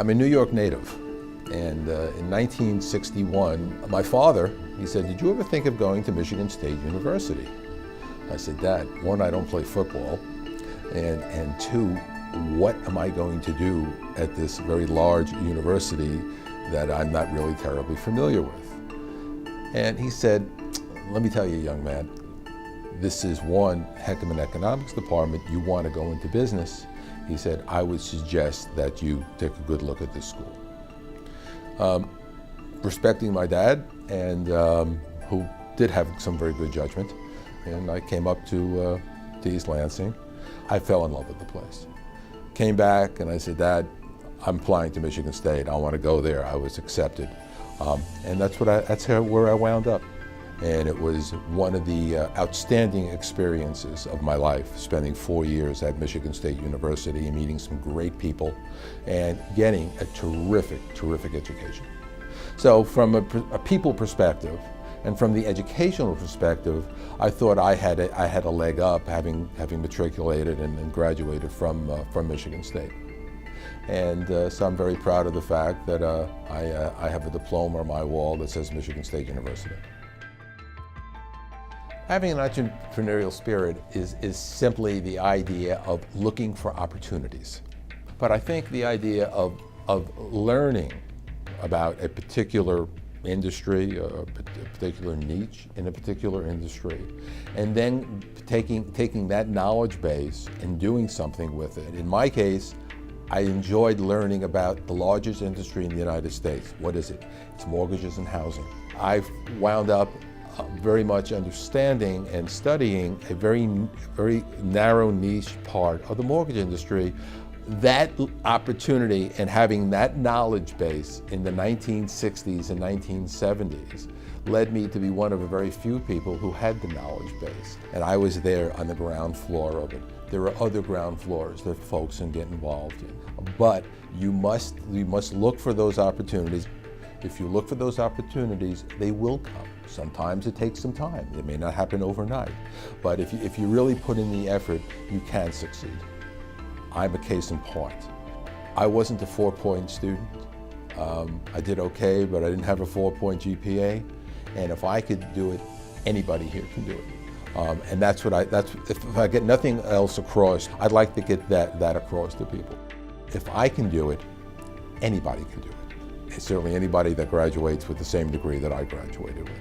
I'm a New York native, and in 1961, my father, he said, "Did you ever think of going to Michigan State University?" I said, "Dad, one, I don't play football, and two, what am I going to do at this very large university that I'm not really terribly familiar with?" And he said, "Let me tell you, young man, this is one heck of an economics department. You want to go into business." He said, "I would suggest that you take a good look at this school." Respecting my dad, and who did have some very good judgment, and I came up to East Lansing. I fell in love with the place. Came back and I said, "Dad, I'm applying to Michigan State. I want to go there." I was accepted, and that's where I wound up. And it was one of the outstanding experiences of my life, spending 4 years at Michigan State University and meeting some great people and getting a terrific, terrific education. So from a people perspective and from the educational perspective, I thought I had a leg up, having matriculated and graduated from Michigan State. And so I'm very proud of the fact that I have a diploma on my wall that says Michigan State University. Having an entrepreneurial spirit is simply the idea of looking for opportunities. But I think the idea of learning about a particular industry, a particular niche in a particular industry, and then taking that knowledge base and doing something with it. In my case, I enjoyed learning about the largest industry in the United States. What is it? It's mortgages and housing. I've wound up very much understanding and studying a very narrow niche part of the mortgage industry. That opportunity and having that knowledge base in the 1960s and 1970s led me to be one of a very few people who had the knowledge base. And I was there on the ground floor of it. There are other ground floors that folks can get involved in. But you must look for those opportunities. If you look for those opportunities, they will come. Sometimes it takes some time. It may not happen overnight. But if you really put in the effort, you can succeed. I'm a case in point. I wasn't a 4-point student. I did okay, but I didn't have a 4-point GPA. And if I could do it, anybody here can do it. And if I get nothing else across, I'd like to get that across to people. If I can do it, anybody can do it. Certainly anybody that graduates with the same degree that I graduated with.